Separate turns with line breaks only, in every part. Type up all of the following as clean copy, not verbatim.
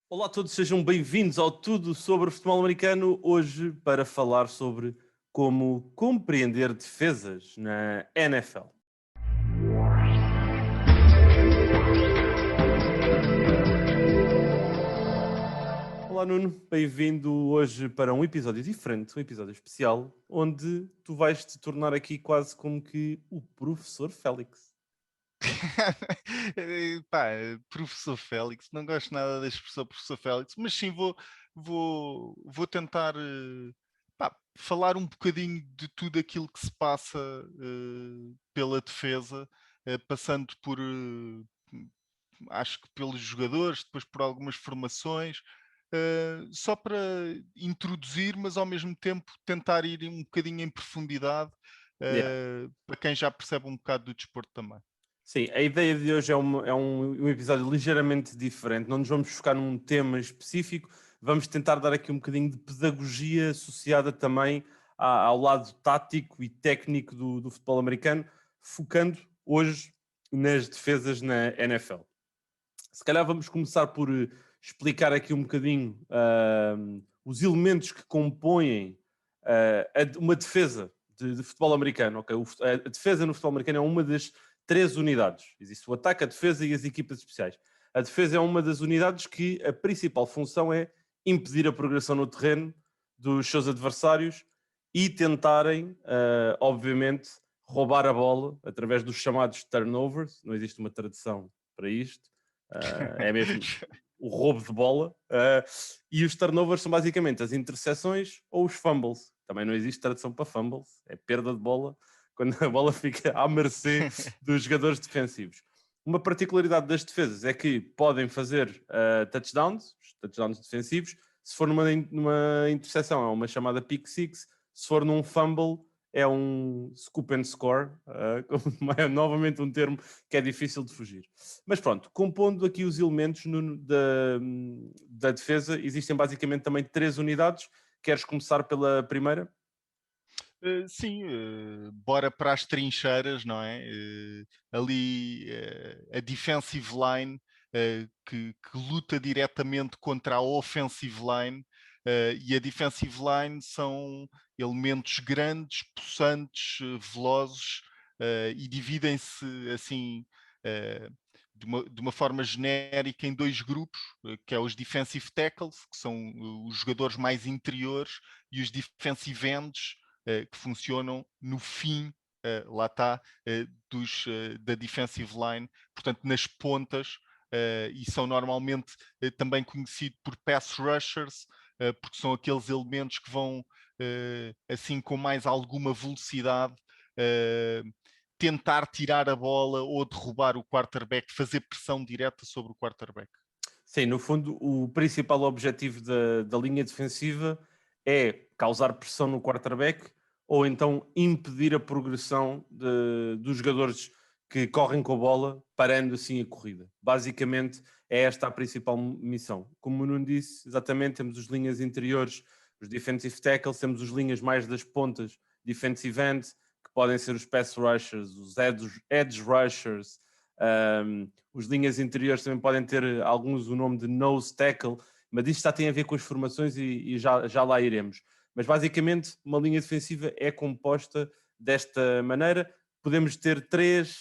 Olá a todos, sejam bem-vindos ao Tudo sobre Futebol Americano, hoje para falar sobre como compreender defesas na NFL. Olá Nuno, bem-vindo hoje para um episódio diferente, um episódio especial, onde tu vais te tornar aqui quase como que o professor Félix.
Pá, professor Félix, não gosto nada da expressão professor Félix, mas sim vou tentar falar um bocadinho de tudo aquilo que se passa pela defesa, passando por acho que pelos jogadores, depois por algumas formações, só para introduzir, mas ao mesmo tempo tentar ir um bocadinho em profundidade,
Yeah.
para quem já percebe um bocado do desporto também.
Sim, a ideia de hoje é um episódio ligeiramente diferente. Não nos vamos focar num tema específico, vamos tentar dar aqui um bocadinho de pedagogia associada também ao lado tático e técnico do futebol americano, focando hoje nas defesas na NFL. Se calhar vamos começar por explicar aqui um bocadinho os elementos que compõem uma defesa de futebol americano. Okay? A defesa no futebol americano é uma das três unidades. Existe o ataque, a defesa e as equipas especiais. A defesa é uma das unidades que a principal função é impedir a progressão no terreno dos seus adversários e tentarem, obviamente, roubar a bola através dos chamados turnovers. Não existe uma tradução para isto. É mesmo o roubo de bola. E os turnovers são basicamente as interseções ou os fumbles. Também não existe tradução para fumbles, é perda de bola quando a bola fica à mercê dos jogadores defensivos. Uma particularidade das defesas é que podem fazer touchdowns defensivos. Se for numa interseção, é uma chamada pick six. Se for num fumble, é um scoop and score, é novamente um termo que é difícil de fugir. Mas pronto, compondo aqui os elementos da defesa, existem basicamente também três unidades. Queres começar pela primeira?
Sim, bora para as trincheiras, não é? Ali a defensive line que luta diretamente contra a offensive line, e a defensive line são elementos grandes, possantes, velozes, e dividem-se assim de uma forma genérica em dois grupos, que é os defensive tackles, que são os jogadores mais interiores, e os defensive ends, que funcionam no fim, lá está, da defensive line, portanto nas pontas, e são normalmente também conhecidos por pass rushers, porque são aqueles elementos que vão assim com mais alguma velocidade tentar tirar a bola ou derrubar o quarterback, fazer pressão direta sobre o quarterback.
Sim, no fundo, o principal objetivo da linha defensiva é causar pressão no quarterback ou então impedir a progressão dos jogadores que correm com a bola, parando assim a corrida. Basicamente, é esta a principal missão. Como o Nuno disse, exatamente, temos as linhas interiores, os defensive tackles, temos as linhas mais das pontas, defensive end, que podem ser os pass rushers, os edge rushers, os linhas interiores também podem ter alguns o nome de nose tackle, mas isto já tem a ver com as formações e já lá iremos. Mas basicamente, uma linha defensiva é composta desta maneira. Podemos ter 3,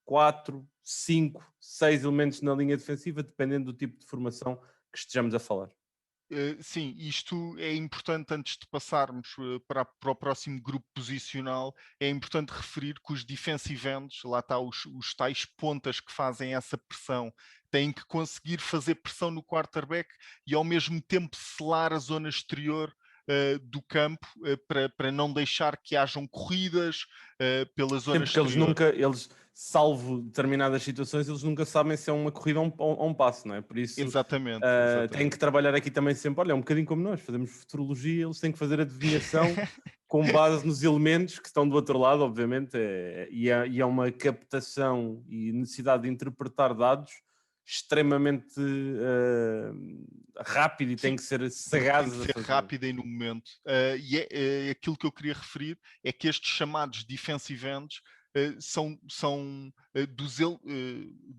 4, 5, 6 elementos na linha defensiva, dependendo do tipo de formação que estejamos a falar.
Sim, isto é importante antes de passarmos para o próximo grupo posicional. É importante referir que os defensive ends, lá está, os tais pontas que fazem essa pressão, têm que conseguir fazer pressão no quarterback e ao mesmo tempo selar a zona exterior do campo, para não deixar que hajam corridas pela zona
Sempre porque
exterior.
salvo determinadas situações, eles nunca sabem se é uma corrida ou um passo, não é? Por isso,
Exatamente,
têm que
exatamente.
trabalhar aqui também sempre. Olha, é um bocadinho como nós, fazemos futurologia, eles têm que fazer adivinhação com base nos elementos que estão do outro lado, obviamente, e é uma captação e necessidade de interpretar dados extremamente rápido e tem
Sim,
que ser
porque tem que
sagazes a
ser
fazer.
rápida e no momento. E aquilo que eu queria referir é que estes chamados defensive ends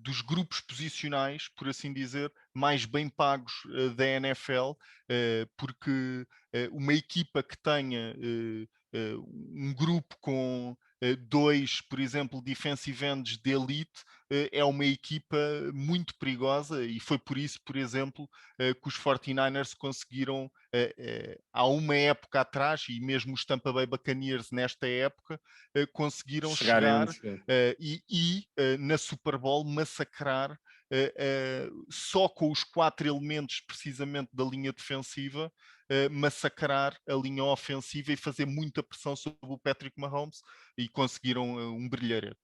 dos grupos posicionais, por assim dizer, mais bem pagos da NFL, porque uma equipa que tenha um grupo com dois, por exemplo, defensive ends de elite, é uma equipa muito perigosa, e foi por isso, por exemplo, que os 49ers conseguiram, há uma época atrás, e mesmo os Tampa Bay Buccaneers nesta época, conseguiram
Chegarem
chegar
onde chegou.
na Super Bowl massacrar só com os 4 elementos precisamente da linha defensiva, massacrar a linha ofensiva e fazer muita pressão sobre o Patrick Mahomes, e conseguiram um brilharete.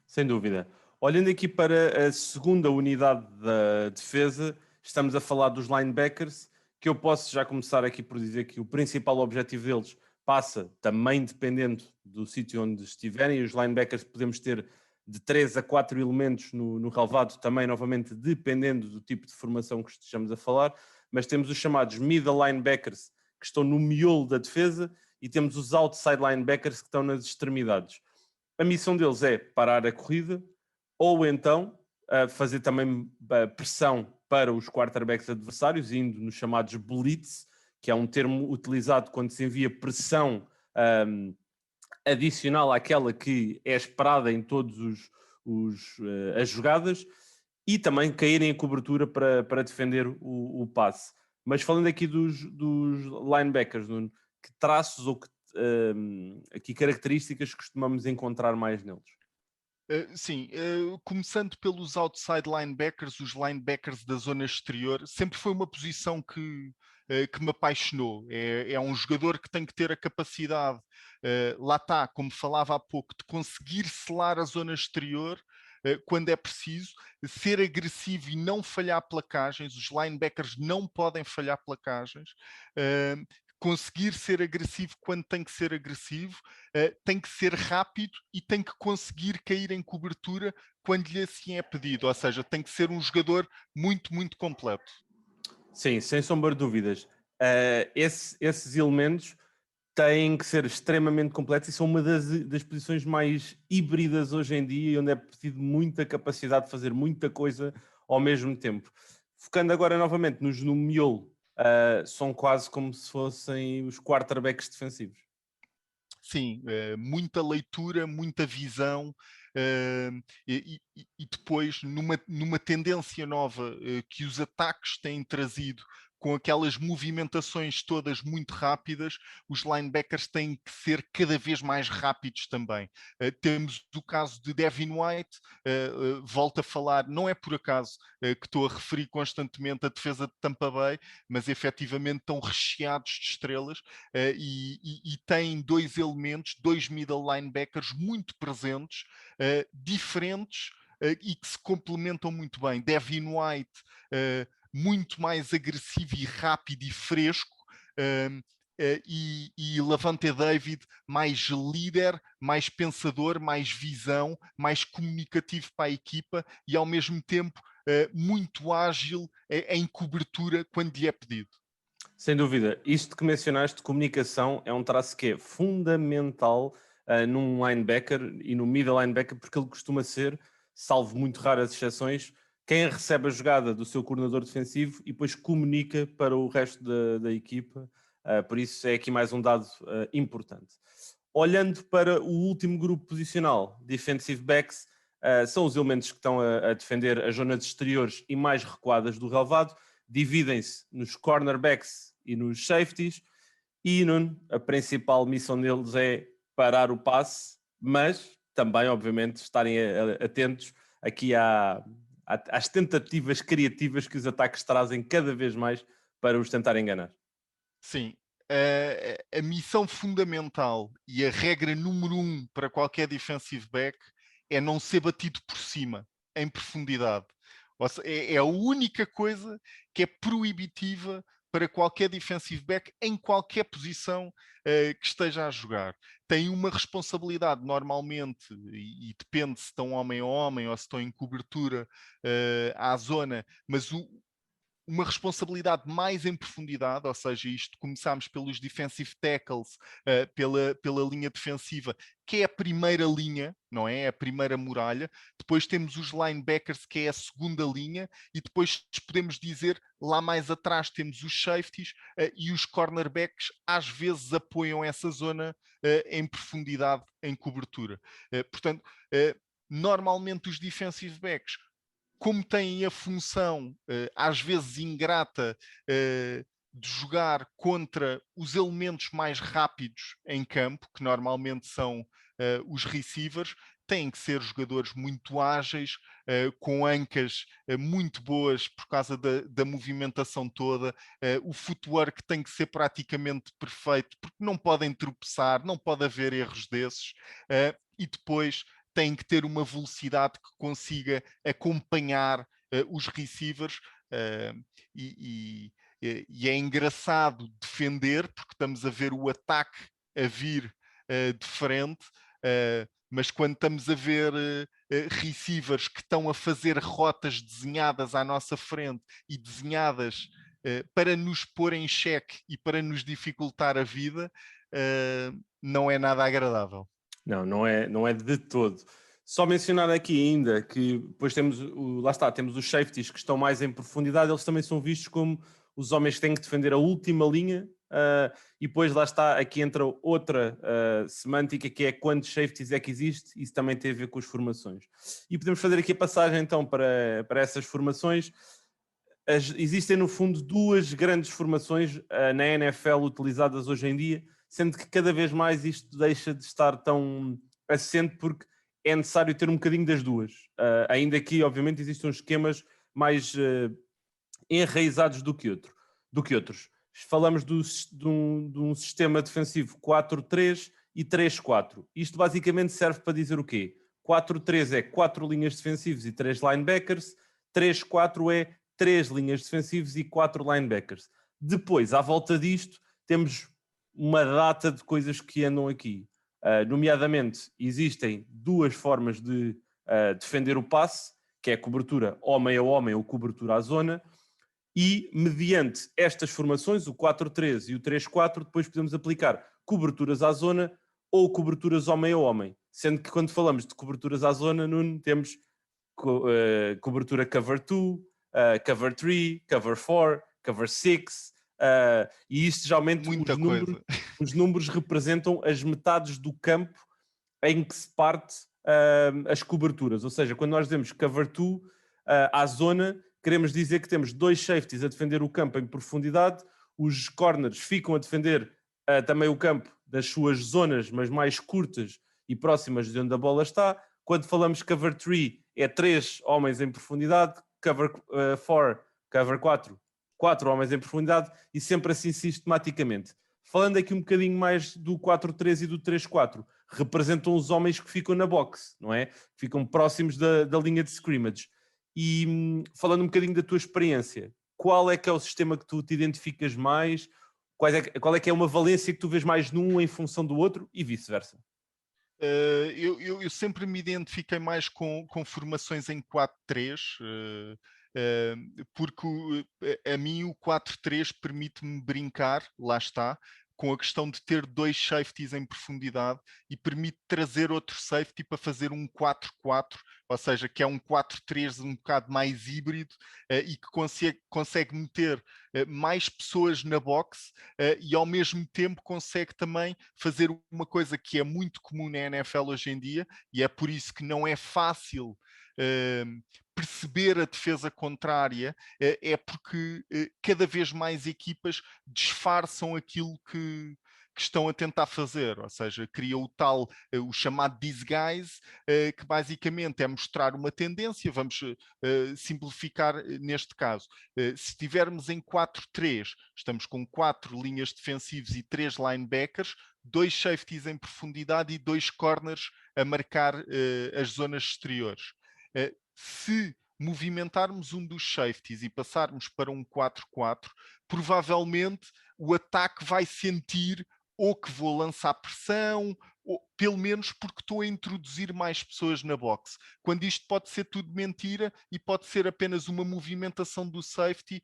Sem dúvida. Olhando aqui para a segunda unidade da defesa, estamos a falar dos linebackers, que eu posso já começar aqui por dizer que o principal objetivo deles passa, também dependendo do sítio onde estiverem, e os linebackers podemos ter de 3 a 4 elementos no relevado, também novamente dependendo do tipo de formação que estejamos a falar, mas temos os chamados middle linebackers, que estão no miolo da defesa, e temos os outside linebackers, que estão nas extremidades. A missão deles é parar a corrida ou então fazer também pressão para os quarterbacks adversários, indo nos chamados blitz, que é um termo utilizado quando se envia pressão adicional àquela que é esperada em todos as jogadas, e também caírem em cobertura para defender o passe. Mas falando aqui dos linebackers, Nuno, que traços ou aqui características costumamos encontrar mais neles?
Sim, começando pelos outside linebackers, os linebackers da zona exterior, sempre foi uma posição que me apaixonou. É um jogador que tem que ter a capacidade, lá está, como falava há pouco, de conseguir selar a zona exterior quando é preciso, ser agressivo e não falhar placagens. Os linebackers não podem falhar placagens. Conseguir ser agressivo quando tem que ser agressivo, tem que ser rápido e tem que conseguir cair em cobertura quando lhe assim é pedido, ou seja, tem que ser um jogador muito, muito completo.
Sim, sem sombra de dúvidas. Esses elementos têm que ser extremamente completos e são uma das posições mais híbridas hoje em dia, e onde é preciso muita capacidade de fazer muita coisa ao mesmo tempo. Focando agora novamente no miolo, são quase como se fossem os quarterbacks defensivos.
Sim, muita leitura, muita visão, e depois numa tendência nova que os ataques têm trazido, com aquelas movimentações todas muito rápidas, os linebackers têm que ser cada vez mais rápidos também. Temos o caso de Devin White, volto a falar, não é por acaso que estou a referir constantemente a defesa de Tampa Bay, mas efetivamente estão recheados de estrelas, e têm dois elementos, dois middle linebackers muito presentes, diferentes, e que se complementam muito bem. Devin White, muito mais agressivo e rápido e fresco, e Lavonte David mais líder, mais pensador, mais visão, mais comunicativo para a equipa e ao mesmo tempo muito ágil em cobertura quando lhe é pedido.
Sem dúvida, isto que mencionaste, comunicação, é um traço que é fundamental num linebacker e no middle linebacker, porque ele costuma ser, salvo muito raras exceções, quem recebe a jogada do seu coordenador defensivo e depois comunica para o resto da equipa. Por isso é aqui mais um dado importante. Olhando para o último grupo posicional, defensive backs, são os elementos que estão a defender as zonas exteriores e mais recuadas do relevado. Dividem-se nos cornerbacks e nos safeties, e Nuno, a principal missão deles é parar o passe, mas também, obviamente, estarem atentos aqui às tentativas criativas que os ataques trazem cada vez mais para os tentar enganar.
Sim, a missão fundamental e a regra número um para qualquer defensive back é não ser batido por cima, em profundidade. É a única coisa que é proibitiva para qualquer defensive back em qualquer posição que esteja a jogar. Tem uma responsabilidade normalmente, e depende se estão homem a homem ou se estão em cobertura à zona, mas uma responsabilidade mais em profundidade, ou seja, isto começámos pelos defensive tackles, pela linha defensiva, que é a primeira linha, não é? É a primeira muralha. Depois temos os linebackers, que é a segunda linha, e depois podemos dizer, lá mais atrás temos os safeties, e os cornerbacks às vezes apoiam essa zona em profundidade, em cobertura. Portanto, normalmente os defensive backs, como têm a função, às vezes ingrata, de jogar contra os elementos mais rápidos em campo, que normalmente são os receivers, têm que ser jogadores muito ágeis, com ancas muito boas por causa da movimentação toda, o footwork tem que ser praticamente perfeito, porque não podem tropeçar, não pode haver erros desses, e depois têm que ter uma velocidade que consiga acompanhar os receivers, e é engraçado defender, porque estamos a ver o ataque a vir de frente, mas quando estamos a ver receivers que estão a fazer rotas desenhadas à nossa frente e desenhadas para nos pôr em xeque e para nos dificultar a vida, não é nada agradável.
Não é de todo. Só mencionar aqui ainda que depois temos, lá está, temos os safeties que estão mais em profundidade, eles também são vistos como os homens que têm que defender a última linha, e depois lá está, aqui entra outra semântica, que é quantos safeties é que existe, isso também tem a ver com as formações. E podemos fazer aqui a passagem então para essas formações. Existem no fundo duas grandes formações na NFL utilizadas hoje em dia, sendo que cada vez mais isto deixa de estar tão assente, porque é necessário ter um bocadinho das duas. Ainda que, obviamente, existem uns esquemas mais enraizados do que outros. Falamos de um sistema defensivo 4-3 e 3-4. Isto basicamente serve para dizer o quê? 4-3 é 4 linhas defensivas e 3 linebackers, 3-4 é 3 linhas defensivas e 4 linebackers. Depois, à volta disto, temos uma data de coisas que andam aqui. Nomeadamente, existem duas formas de defender o passe, que é a cobertura homem a homem ou cobertura à zona, e mediante estas formações, o 4-3 e o 3-4, depois podemos aplicar coberturas à zona ou coberturas homem a homem. Sendo que quando falamos de coberturas à zona, Nuno, temos cobertura cover 2, cover 3, cover 4, cover 6, e isto geralmente os números representam as metades do campo em que se parte as coberturas. Ou seja, quando nós dizemos cover 2 à zona, queremos dizer que temos dois safeties a defender o campo em profundidade, os corners ficam a defender também o campo das suas zonas, mas mais curtas e próximas de onde a bola está. Quando falamos cover 3, é 3 homens em profundidade, cover 4, cover 4, 4 homens em profundidade, e sempre assim sistematicamente. Falando aqui um bocadinho mais do 4-3 e do 3-4, representam os homens que ficam na box, não é? Ficam próximos da linha de scrimmage. E falando um bocadinho da tua experiência, qual é que é o sistema que tu te identificas mais? Qual é que é uma valência que tu vês mais num em função do outro e vice-versa?
Eu sempre me identifiquei mais com formações em 4-3, porque a mim o 4-3 permite-me brincar, lá está, com a questão de ter dois safeties em profundidade e permite trazer outro safety para fazer um 4-4, ou seja, que é um 4-3 um bocado mais híbrido, e que consegue meter mais pessoas na box, e ao mesmo tempo consegue também fazer uma coisa que é muito comum na NFL hoje em dia, e é por isso que não é fácil perceber a defesa contrária, é porque cada vez mais equipas disfarçam aquilo que estão a tentar fazer, ou seja, cria o tal, o chamado disguise, que basicamente é mostrar uma tendência. Vamos simplificar neste caso. Se estivermos em 4-3, estamos com 4 linhas defensivas e 3 linebackers, 2 safeties em profundidade e 2 corners a marcar as zonas exteriores. Se movimentarmos um dos safeties e passarmos para um 4-4, provavelmente o ataque vai sentir ou que vou lançar pressão, ou, pelo menos porque estou a introduzir mais pessoas na box. Quando isto pode ser tudo mentira e pode ser apenas uma movimentação do safety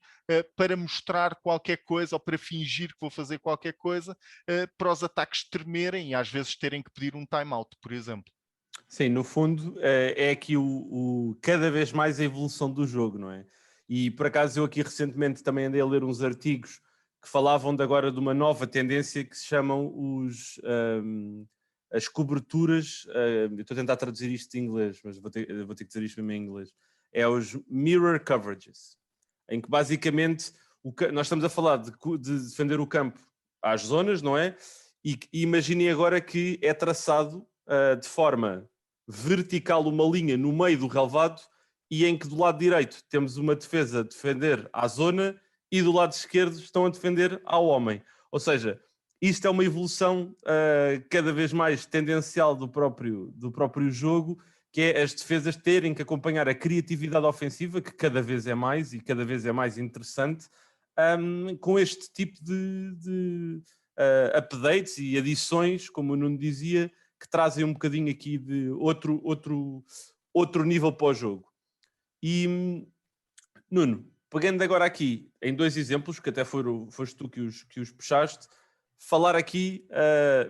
para mostrar qualquer coisa ou para fingir que vou fazer qualquer coisa, para os ataques tremerem e às vezes terem que pedir um timeout, por exemplo.
Sim, no fundo é aqui cada vez mais a evolução do jogo, não é? E por acaso eu aqui recentemente também andei a ler uns artigos que falavam agora de uma nova tendência que se chamam as coberturas, eu estou a tentar traduzir isto em inglês, mas vou ter que dizer isto mesmo em inglês, é os mirror coverages, em que basicamente nós estamos a falar de defender o campo às zonas, não é? E imaginem agora que é traçado de forma vertical uma linha no meio do relevado e em que do lado direito temos uma defesa a defender à zona e do lado esquerdo estão a defender ao homem. Ou seja, isto é uma evolução cada vez mais tendencial do próprio jogo, que é as defesas terem que acompanhar a criatividade ofensiva, que cada vez é mais e cada vez é mais interessante, com este tipo de updates e adições, como o Nuno dizia, que trazem um bocadinho aqui de outro nível para o jogo. E, Nuno, pegando agora aqui em dois exemplos, que até foste tu que os puxaste, falar aqui,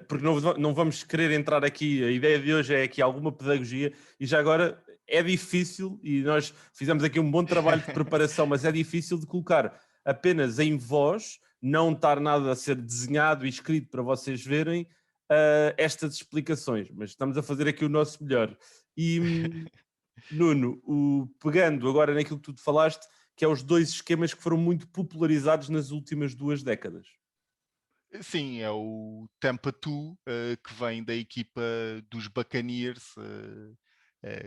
porque não vamos querer entrar aqui, a ideia de hoje é aqui alguma pedagogia, e já agora é difícil, e nós fizemos aqui um bom trabalho de preparação, mas é difícil de colocar apenas em voz, não estar nada a ser desenhado e escrito para vocês verem, estas explicações, mas estamos a fazer aqui o nosso melhor. E Nuno, pegando agora naquilo que tu falaste, que é os dois esquemas que foram muito popularizados nas últimas 2 décadas.
Sim, é o Tampa 2, que vem da equipa dos Buccaneers,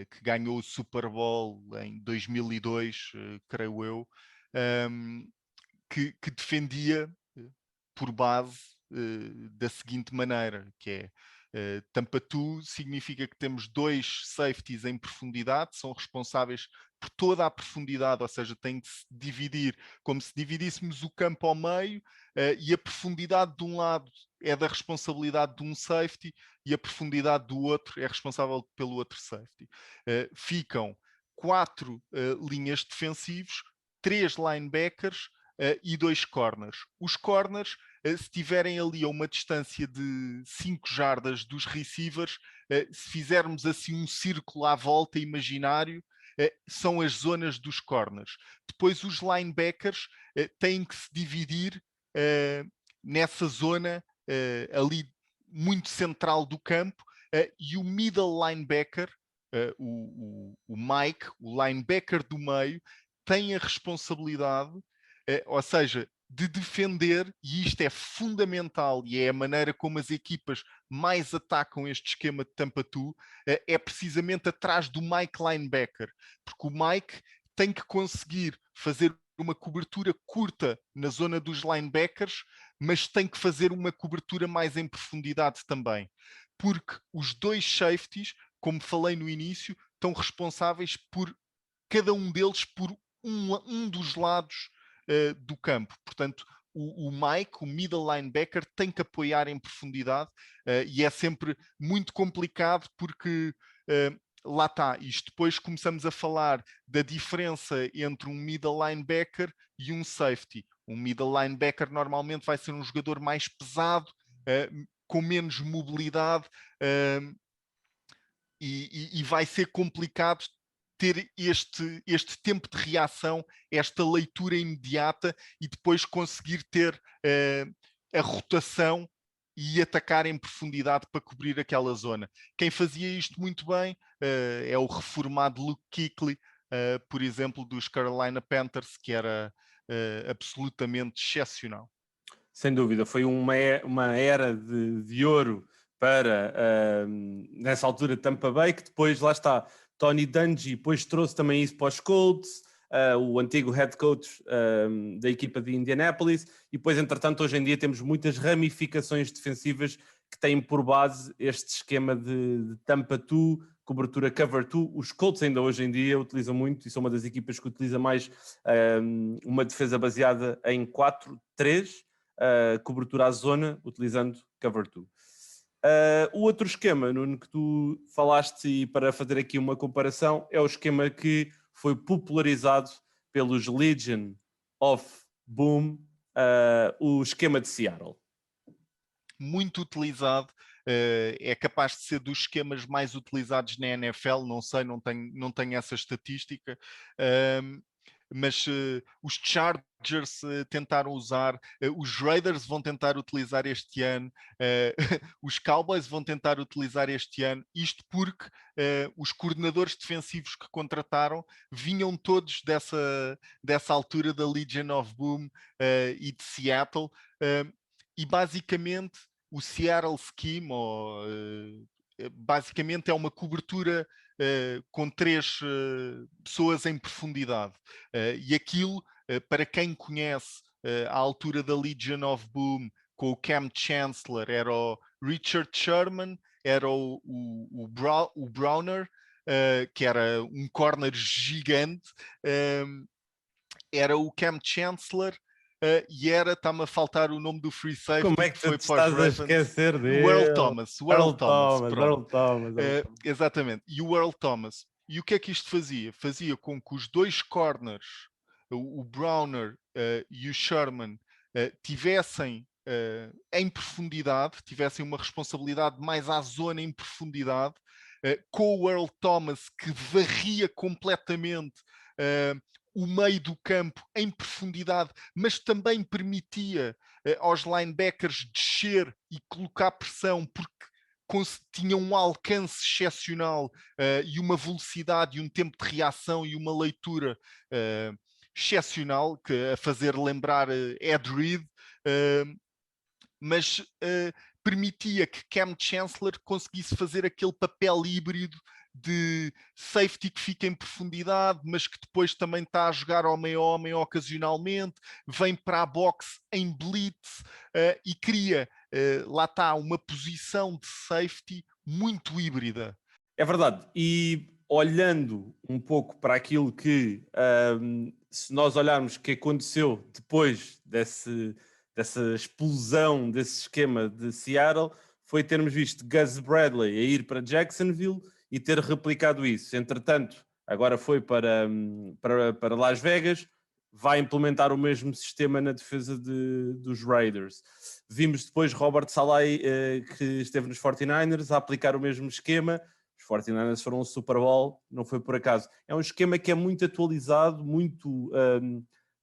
que ganhou o Super Bowl em 2002, creio eu, que defendia por base da seguinte maneira, que é Tampa 2 significa que temos 2 safeties em profundidade, são responsáveis por toda a profundidade, ou seja, tem que se dividir como se dividíssemos o campo ao meio, e a profundidade de um lado é da responsabilidade de um safety e a profundidade do outro é responsável pelo outro safety. Ficam 4 linhas defensivos, 3 linebackers e 2 corners. Os corners, se estiverem ali a uma distância de 5 jardas dos receivers, se fizermos assim um círculo à volta imaginário, são as zonas dos corners. Depois os linebackers têm que se dividir nessa zona ali muito central do campo, e o middle linebacker, o Mike, o linebacker do meio, tem a responsabilidade, ou seja, de defender, e isto é fundamental e é a maneira como as equipas mais atacam este esquema de Tampa 2, é precisamente atrás do Mike linebacker, porque o Mike tem que conseguir fazer uma cobertura curta na zona dos linebackers, mas tem que fazer uma cobertura mais em profundidade também, porque os 2 safeties, como falei no início, estão responsáveis por cada um deles por um dos lados do campo. Portanto, o Mike, o middle linebacker, tem que apoiar em profundidade, e é sempre muito complicado porque lá está, isto depois começamos a falar da diferença entre um middle linebacker e um safety. Um middle linebacker normalmente vai ser um jogador mais pesado, com menos mobilidade, e vai ser complicado ter este tempo de reação, esta leitura imediata e depois conseguir ter a rotação e atacar em profundidade para cobrir aquela zona. Quem fazia isto muito bem é o reformado Luke Kuechly, por exemplo, dos Carolina Panthers, que era absolutamente excepcional.
Sem dúvida, foi uma era de ouro para, nessa altura, Tampa Bay, que depois, lá está, Tony Dungy, depois trouxe também isso para os Colts, o antigo head coach da equipa de Indianapolis, e depois, entretanto, hoje em dia temos muitas ramificações defensivas que têm por base este esquema de Tampa 2, cobertura cover 2. Os Colts ainda hoje em dia utilizam muito, e são uma das equipas que utiliza mais uma defesa baseada em 4-3, cobertura à zona, utilizando cover 2. O outro esquema, Nuno, que tu falaste, e para fazer aqui uma comparação, é o esquema que foi popularizado pelos Legion of Boom, o esquema de Seattle.
Muito utilizado, é capaz de ser dos esquemas mais utilizados na NFL, não sei, não tenho essa estatística, mas os Chargers tentaram usar, os Raiders vão tentar utilizar este ano, os Cowboys vão tentar utilizar este ano, isto porque os coordenadores defensivos que contrataram vinham todos dessa altura da Legion of Boom e de Seattle, e basicamente o Seattle Scheme, basicamente é uma cobertura com 3 pessoas em profundidade. E aquilo, para quem conhece a altura da Legion of Boom, com o Cam Chancellor, era o Richard Sherman, era o Browner, que era um corner gigante, era o Cam Chancellor, e está-me a faltar o nome do free safety.
Como é que
foi
tu
para os
estás a
Ravens.
esquecer dele?
O Earl Thomas.
Earl Thomas.
Exatamente. E o Earl Thomas. E o que é que isto fazia? Fazia com que os 2 corners, o Browner e o Sherman, tivessem em profundidade, tivessem uma responsabilidade mais à zona em profundidade, com o Earl Thomas, que varria completamente o meio do campo em profundidade, mas também permitia aos linebackers descer e colocar pressão, porque tinha um alcance excepcional e uma velocidade e um tempo de reação e uma leitura excepcional, que a fazer lembrar Ed Reed, mas permitia que Cam Chancellor conseguisse fazer aquele papel híbrido de safety que fica em profundidade, mas que depois também está a jogar homem ocasionalmente, vem para a box em blitz e cria, lá está, uma posição de safety muito híbrida.
É verdade. E olhando um pouco para aquilo que, se nós olharmos que aconteceu depois dessa explosão desse esquema de Seattle, foi termos visto Gus Bradley a ir para Jacksonville e ter replicado isso. Entretanto, agora foi para Las Vegas, vai implementar o mesmo sistema na defesa dos Raiders. Vimos depois Robert Saleh, que esteve nos 49ers, a aplicar o mesmo esquema. Os 49ers foram ao Super Bowl, não foi por acaso. É um esquema que é muito atualizado, muito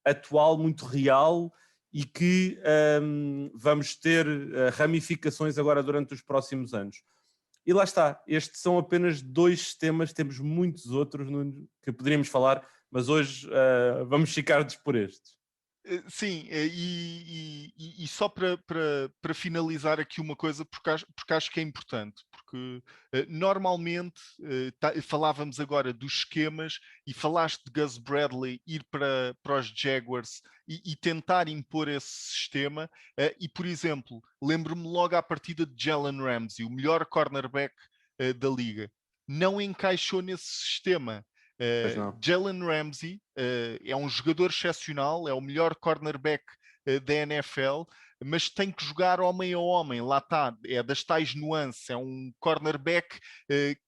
atual, muito real, e que vamos ter ramificações agora durante os próximos anos. E lá está, estes são apenas 2 sistemas, temos muitos outros que poderíamos falar, mas hoje vamos ficar-nos por estes.
Sim, e só para finalizar aqui uma coisa, porque acho que é importante, porque normalmente falávamos agora dos esquemas e falaste de Gus Bradley ir para os Jaguars e tentar impor esse sistema, e por exemplo, lembro-me logo à partida de Jalen Ramsey, o melhor cornerback da liga, não encaixou nesse sistema. Jalen Ramsey é um jogador excepcional, é o melhor cornerback da NFL, mas tem que jogar homem a homem, lá está, é das tais nuances, é um cornerback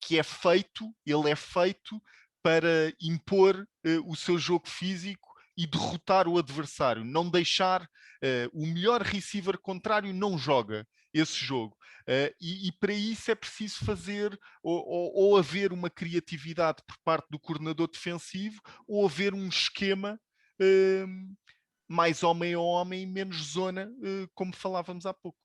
que ele é feito para impor o seu jogo físico e derrotar o adversário, não deixar o melhor receiver contrário não joga esse jogo. E para isso é preciso fazer ou haver uma criatividade por parte do coordenador defensivo, ou haver um esquema mais homem a homem, menos zona, como falávamos há pouco.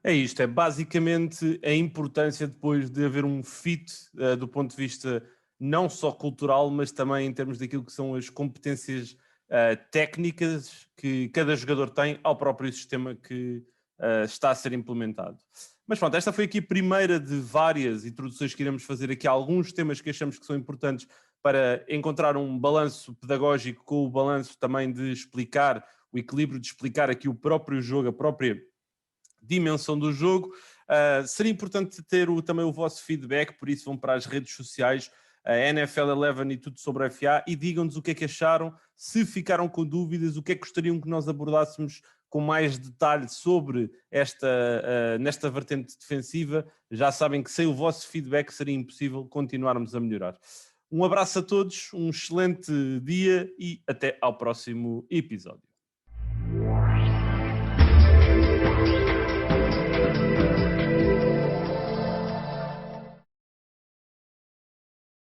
É isto, é basicamente a importância depois de haver um fit do ponto de vista não só cultural, mas também em termos daquilo que são as competências técnicas que cada jogador tem ao próprio sistema que está a ser implementado. Mas pronto, esta foi aqui a primeira de várias introduções que iremos fazer aqui a alguns temas que achamos que são importantes para encontrar um balanço pedagógico com o balanço também de explicar, o equilíbrio de explicar aqui o próprio jogo, a própria dimensão do jogo. Seria importante ter também o vosso feedback, por isso vão para as redes sociais a NFL 11 e tudo sobre a FA, e digam-nos o que é que acharam, se ficaram com dúvidas, o que é que gostariam que nós abordássemos com mais detalhe sobre nesta vertente defensiva. Já sabem que sem o vosso feedback seria impossível continuarmos a melhorar. Um abraço a todos, um excelente dia e até ao próximo episódio.